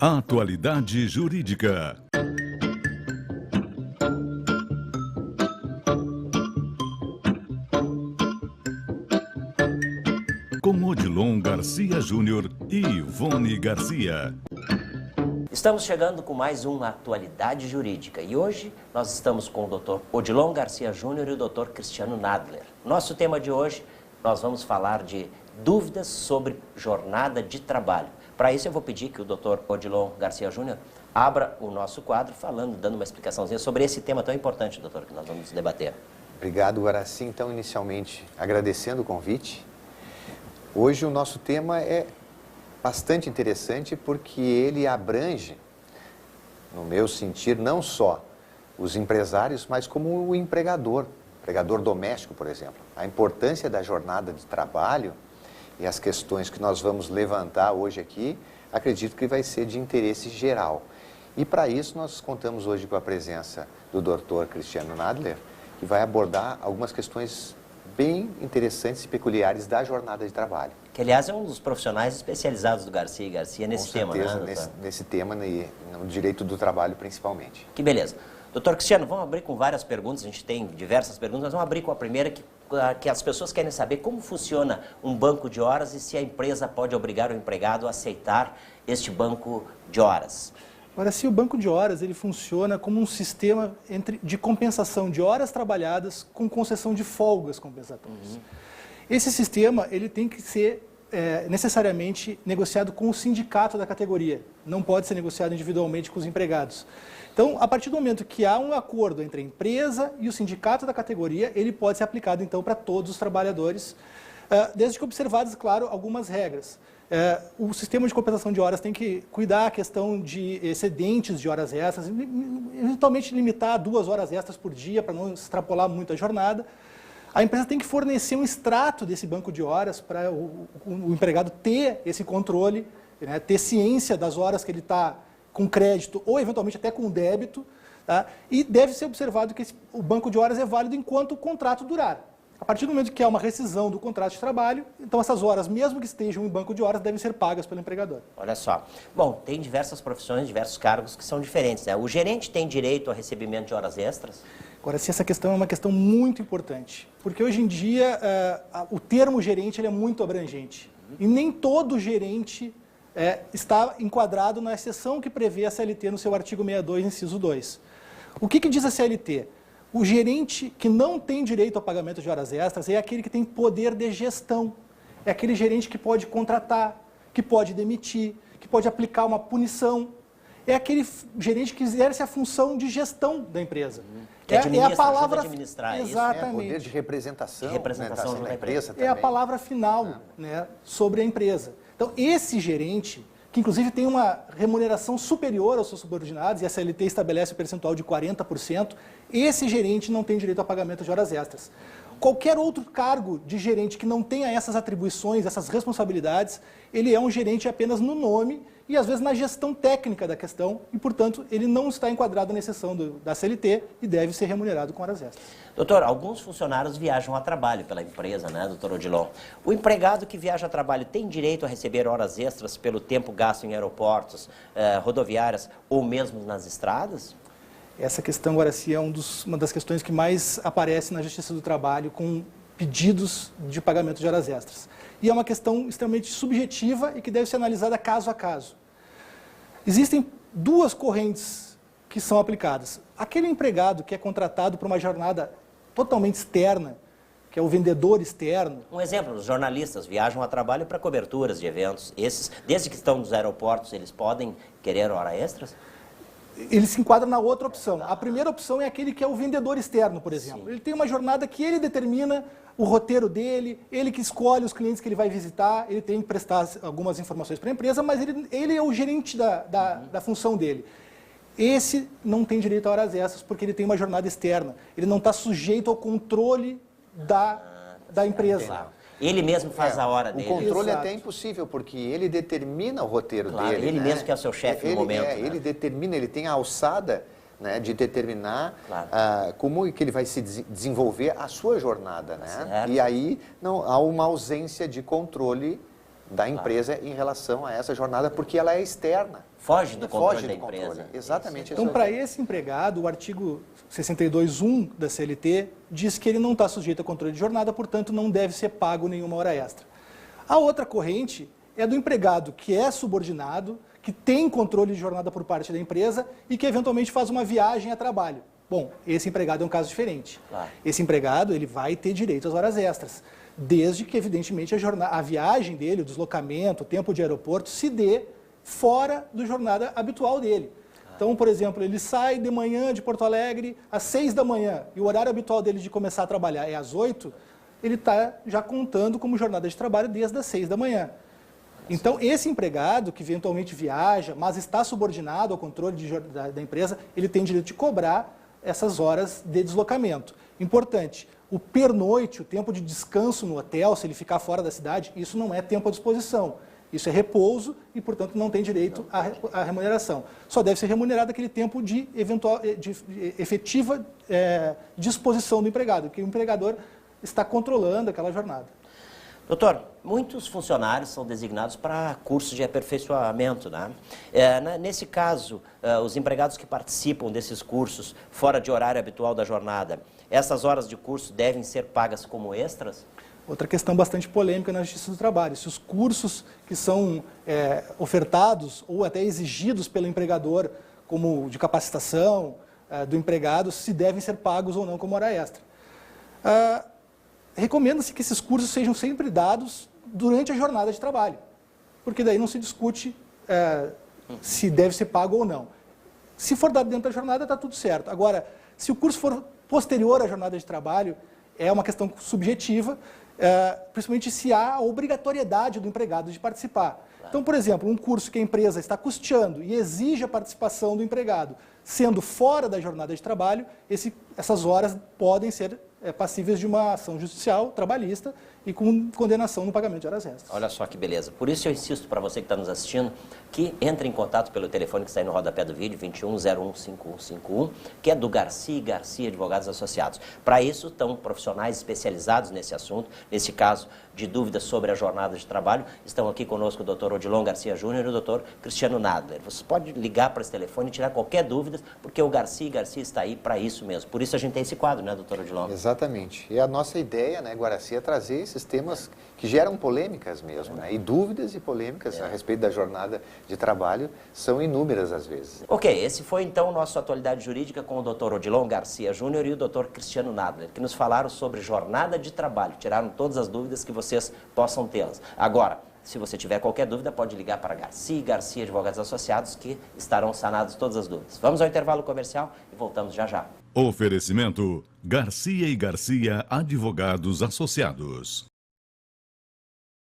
Atualidade Jurídica. Com Odilon Garcia Júnior e Ivone Garcia. Estamos chegando com mais uma Atualidade Jurídica e hoje nós estamos com o Dr. Odilon Garcia Júnior e o Dr. Cristiano Nadler. Nosso tema de hoje, nós vamos falar de dúvidas sobre jornada de trabalho. Para isso eu vou pedir que o Dr. Odilon Garcia Júnior abra o nosso quadro dando uma explicaçãozinha sobre esse tema tão importante, doutor, que nós vamos debater. Obrigado, Guaraci. Então, inicialmente, agradecendo o convite. Hoje o nosso tema é bastante interessante porque ele abrange, no meu sentir, não só os empresários, mas como o empregador doméstico, por exemplo. A importância da jornada de trabalho e as questões que nós vamos levantar hoje aqui, acredito que vai ser de interesse geral. E para isso nós contamos hoje com a presença do Dr. Cristiano Nadler, que vai abordar algumas questões bem interessantes e peculiares da jornada de trabalho. Que, aliás, é um dos profissionais especializados do Garcia e Garcia nesse tema, né, doutor? Nesse tema, no direito do trabalho, principalmente. Que beleza. Doutor Cristiano, vamos abrir com várias perguntas, a gente tem diversas perguntas, mas vamos abrir com a primeira, que as pessoas querem saber como funciona um banco de horas e se a empresa pode obrigar o empregado a aceitar este banco de horas. Agora, se o banco de horas ele funciona como um sistema de compensação de horas trabalhadas com concessão de folgas compensatórias. Esse sistema ele tem que ser necessariamente negociado com o sindicato da categoria, não pode ser negociado individualmente com os empregados. Então, a partir do momento que há um acordo entre a empresa e o sindicato da categoria, ele pode ser aplicado então para todos os trabalhadores, desde que observadas, claro, algumas regras. O sistema de compensação de horas tem que cuidar a questão de excedentes de horas extras, eventualmente limitar a 2 horas extras por dia para não extrapolar muito a jornada. A empresa tem que fornecer um extrato desse banco de horas para o empregado ter esse controle, né, ter ciência das horas que ele está com crédito ou eventualmente até com débito, tá? E deve ser observado que o banco de horas é válido enquanto o contrato durar. A partir do momento que há uma rescisão do contrato de trabalho, então essas horas, mesmo que estejam em banco de horas, devem ser pagas pelo empregador. Olha só. Bom, tem diversas profissões, diversos cargos que são diferentes, né? O gerente tem direito a recebimento de horas extras? Agora, se essa questão é uma questão muito importante, porque hoje em dia o termo gerente ele é muito abrangente e nem todo gerente está enquadrado na exceção que prevê a CLT no seu artigo 62, inciso 2. O que diz a CLT? O gerente que não tem direito ao pagamento de horas extras é aquele que tem poder de gestão. É aquele gerente que pode contratar, que pode demitir, que pode aplicar uma punição. É aquele gerente que exerce a função de gestão da empresa. É a palavra administrar exatamente. Poder de representação, junto da à empresa também. É a palavra final, né, sobre a empresa. Então, esse gerente, que inclusive tem uma remuneração superior aos seus subordinados, e a CLT estabelece o percentual de 40%, esse gerente não tem direito a pagamento de horas extras. Qualquer outro cargo de gerente que não tenha essas atribuições, essas responsabilidades, ele é um gerente apenas no nome e às vezes na gestão técnica da questão e, portanto, ele não está enquadrado na exceção da CLT e deve ser remunerado com horas extras. Doutor, alguns funcionários viajam a trabalho pela empresa, né, doutor Odilon? O empregado que viaja a trabalho tem direito a receber horas extras pelo tempo gasto em aeroportos, rodoviárias ou mesmo nas estradas? Essa questão, Guaraci, é uma das questões que mais aparece na Justiça do Trabalho com pedidos de pagamento de horas extras. E é uma questão extremamente subjetiva e que deve ser analisada caso a caso. Existem duas correntes que são aplicadas. Aquele empregado que é contratado para uma jornada totalmente externa, que é o vendedor externo. Um exemplo, os jornalistas viajam a trabalho para coberturas de eventos. Esses, desde que estão nos aeroportos, eles podem querer hora extras? Ele se enquadra na outra opção. A primeira opção é aquele que é o vendedor externo, por exemplo. Sim. Ele tem uma jornada que ele determina o roteiro dele, ele que escolhe os clientes que ele vai visitar, ele tem que prestar algumas informações para a empresa, mas ele é o gerente da função dele. Esse não tem direito a horas extras porque ele tem uma jornada externa. Ele não está sujeito ao controle da empresa. Claro. Ele mesmo faz a hora dele. O controle Exato. até é impossível, porque ele determina o roteiro dele. Ele mesmo que é o seu chefe no momento. Né? Ele determina, ele tem a alçada, né, de determinar como que ele vai se desenvolver a sua jornada. Né? E aí não, há uma ausência de controle da empresa em relação a essa jornada, porque ela é externa. Foge do controle da controle. empresa. Exatamente. Então, para esse empregado, o artigo 62.1 da CLT diz que ele não está sujeito a controle de jornada, portanto, não deve ser pago nenhuma hora extra. A outra corrente é do empregado que é subordinado, que tem controle de jornada por parte da empresa e que, eventualmente, faz uma viagem a trabalho. Bom, esse empregado é um caso diferente. Claro. Esse empregado ele vai ter direito às horas extras, desde que, evidentemente, a viagem dele, o deslocamento, o tempo de aeroporto, se dê fora da jornada habitual dele. Então, por exemplo, ele sai de manhã de Porto Alegre às 6 da manhã e o horário habitual dele de começar a trabalhar é às 8, ele está já contando como jornada de trabalho desde as 6 da manhã. Então, esse empregado que eventualmente viaja, mas está subordinado ao controle da empresa, ele tem direito de cobrar essas horas de deslocamento. Importante, o pernoite, o tempo de descanso no hotel, se ele ficar fora da cidade, isso não é tempo à disposição. Isso é repouso e, portanto, não tem direito à remuneração. Só deve ser remunerado aquele tempo de efetiva disposição do empregado, porque o empregador está controlando aquela jornada. Doutor, muitos funcionários são designados para cursos de aperfeiçoamento, né? Nesse caso, os empregados que participam desses cursos fora de horário habitual da jornada, essas horas de curso devem ser pagas como extras? Outra questão bastante polêmica na Justiça do Trabalho, se os cursos que são ofertados ou até exigidos pelo empregador, como de capacitação do empregado, se devem ser pagos ou não como hora extra. Recomenda-se que esses cursos sejam sempre dados durante a jornada de trabalho, porque daí não se discute se deve ser pago ou não. Se for dado dentro da jornada, está tudo certo. Agora, se o curso for posterior à jornada de trabalho, é uma questão subjetiva, principalmente se há a obrigatoriedade do empregado de participar. Então, por exemplo, um curso que a empresa está custeando e exige a participação do empregado, sendo fora da jornada de trabalho, essas horas podem ser passíveis de uma ação judicial trabalhista e com condenação no pagamento de horas extras. Olha só que beleza. Por isso eu insisto para você que está nos assistindo que entre em contato pelo telefone que está aí no rodapé do vídeo, 21015151, que é do Garcia Advogados Associados. Para isso estão profissionais especializados nesse assunto, nesse caso de dúvidas sobre a jornada de trabalho. Estão aqui conosco o Dr. Odilon Garcia Júnior e o Dr. Cristiano Nadler. Você pode ligar para esse telefone e tirar qualquer dúvida, porque o Garcia está aí para isso mesmo. Por isso a gente tem esse quadro, né, Dr. Odilon? Exatamente. E a nossa ideia, né, Guaraci, é trazer esses temas que geram polêmicas mesmo, né? E dúvidas e polêmicas a respeito da jornada de trabalho são inúmeras às vezes. Ok, esse foi então o nosso Atualidade Jurídica com o Dr. Odilon Garcia Júnior e o Dr. Cristiano Nadler, que nos falaram sobre jornada de trabalho, tiraram todas as dúvidas que vocês possam tê-las. Agora, se você tiver qualquer dúvida, pode ligar para Garcia Advogados Associados, que estarão sanados todas as dúvidas. Vamos ao intervalo comercial e voltamos já já. Oferecimento Garcia e Garcia Advogados Associados.